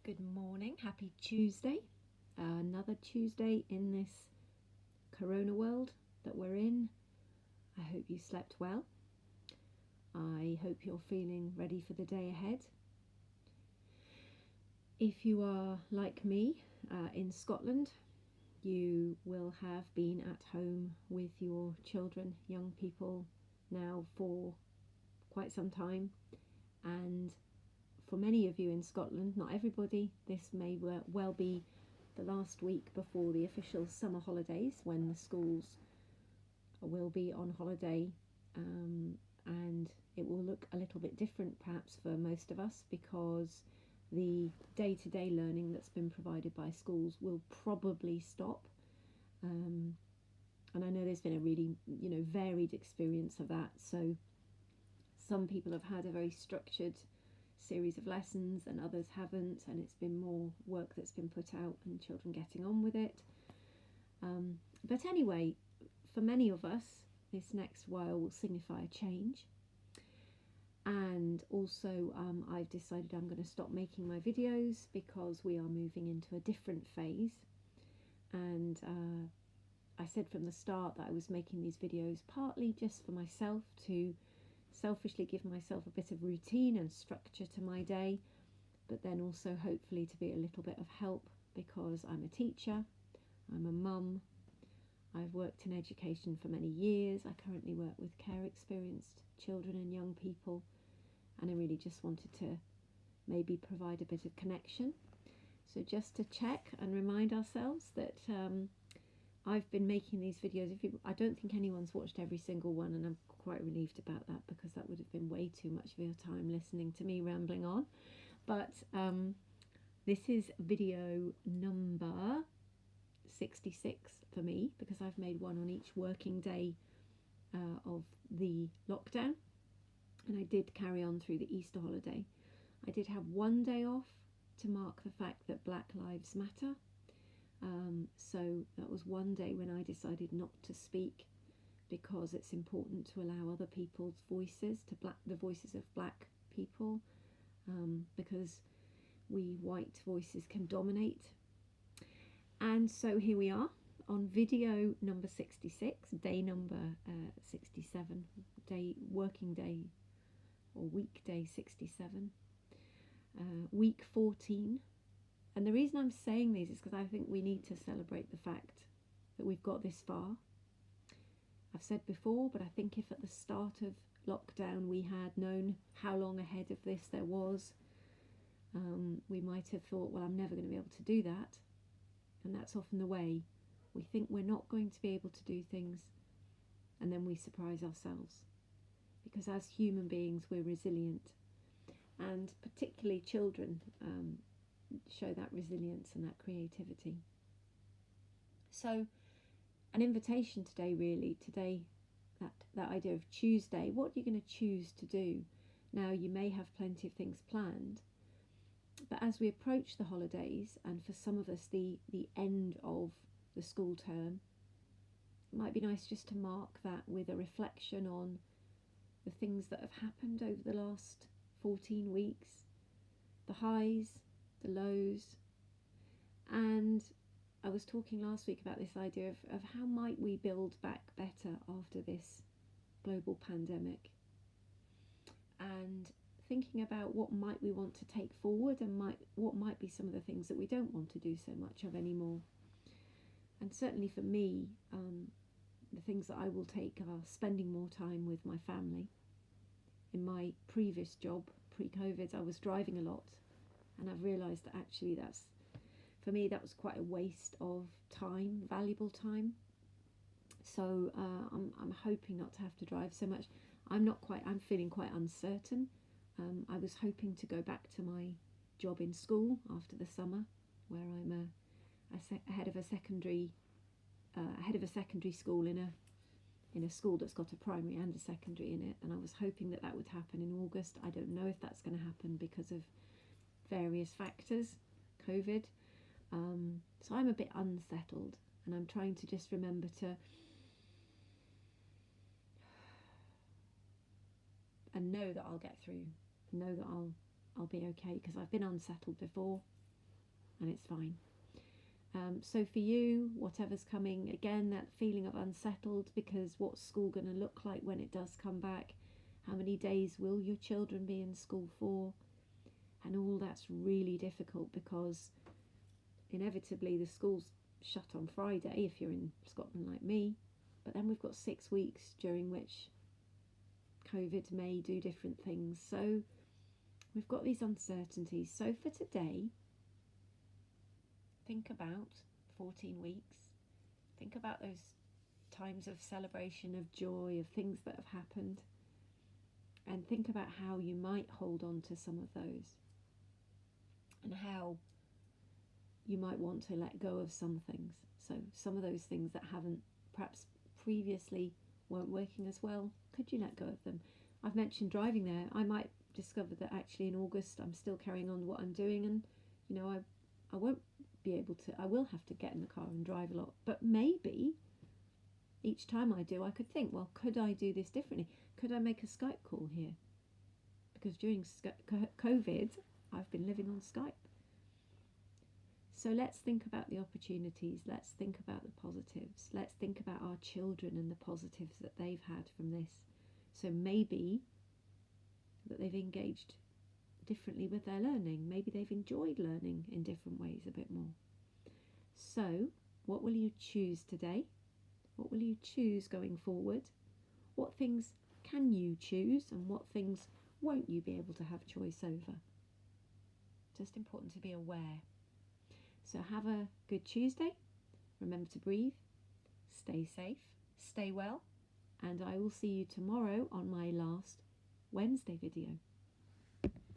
Good morning, happy Tuesday. Another Tuesday in this corona world that we're in. I hope you slept well. I hope you're feeling ready for the day ahead. If you are like me in Scotland, you will have been at home with your children, young people, now for quite some time. And for many of you in Scotland, not everybody, this may well be the last week before the official summer holidays, when the schools will be on holiday, and it will look a little bit different perhaps for most of us, because the day-to-day learning that's been provided by schools will probably stop. And I know there's been a really varied experience of that. So some people have had a very structured series of lessons and others haven't, and it's been more work that's been put out and children getting on with it. But anyway, for many of us, this next while will signify a change. And also I've decided I'm going to stop making my videos because we are moving into a different phase. And I said from the start that I was making these videos partly just for myself, to selfishly give myself a bit of routine and structure to my day, but then also hopefully to be a little bit of help, because I'm a teacher, I'm a mum, I've worked in education for many years. I currently work with care experienced children and young people, and I really just wanted to maybe provide a bit of connection. So just to check and remind ourselves that I've been making these videos. I don't think anyone's watched every single one, and I'm quite relieved about that, because that would have been way too much of your time listening to me rambling on. But this is video number 66 for me, because I've made one on each working day of the lockdown, and I did carry on through the Easter holiday. I did have one day off to mark the fact that Black Lives Matter. So that was one day when I decided not to speak, because it's important to allow other people's voices, the voices of black people, because we white voices can dominate. And so here we are on video number 66, day number 67, working day or weekday 67, week 14. And the reason I'm saying these is because I think we need to celebrate the fact that we've got this far. I've said before, but I think if at the start of lockdown we had known how long ahead of this there was, we might have thought, well, I'm never going to be able to do that. And that's often the way. We think we're not going to be able to do things, and then we surprise ourselves. Because as human beings, we're resilient. And particularly children show that resilience and that creativity. So an invitation today, really, that idea of Tuesday, what are you going to choose to do? Now, you may have plenty of things planned, but as we approach the holidays, and for some of us the end of the school term, it might be nice just to mark that with a reflection on the things that have happened over the last 14 weeks, the highs, the lows. And I was talking last week about this idea of how might we build back better after this global pandemic, and thinking about what might we want to take forward, and what might be some of the things that we don't want to do so much of anymore. And certainly for me, the things that I will take are spending more time with my family. In my previous job, pre-COVID, I was driving a lot, and I've realised that actually for me that was quite a waste of time, valuable time. So I'm hoping not to have to drive so much. I'm feeling quite uncertain. I was hoping to go back to my job in school after the summer, where I'm head of a secondary school in a school that's got a primary and a secondary in it, and I was hoping that would happen in August. I don't know if that's going to happen because of various factors, COVID. So I'm a bit unsettled, and I'm trying to just remember to and know that I'll get through, know that I'll be okay, because I've been unsettled before, and it's fine. So for you, whatever's coming, again, that feeling of unsettled, because what's school going to look like when it does come back? How many days will your children be in school for? And all that's really difficult, because inevitably the school's shut on Friday if you're in Scotland like me, but then we've got 6 weeks during which COVID may do different things. So we've got these uncertainties. So for today, think about 14 weeks. Think about those times of celebration, of joy, of things that have happened, and think about how you might hold on to some of those, and how you might want to let go of some things. So some of those things that haven't perhaps previously weren't working as well, could you let go of them? I've mentioned driving there. I might discover that actually in August I'm still carrying on what I'm doing, and I won't be able to, I will have to get in the car and drive a lot, but maybe each time I do, I could think, well, could I do this differently? Could I make a Skype call here? Because during COVID, I've been living on Skype. So let's think about the opportunities. Let's think about the positives. Let's think about our children and the positives that they've had from this. So maybe that they've engaged differently with their learning. Maybe they've enjoyed learning in different ways a bit more. So what will you choose today? What will you choose going forward? What things can you choose, and what things won't you be able to have choice over? Just important to be aware. So have a good Tuesday. Remember to breathe, stay safe, stay well, and I will see you tomorrow on my last Wednesday video.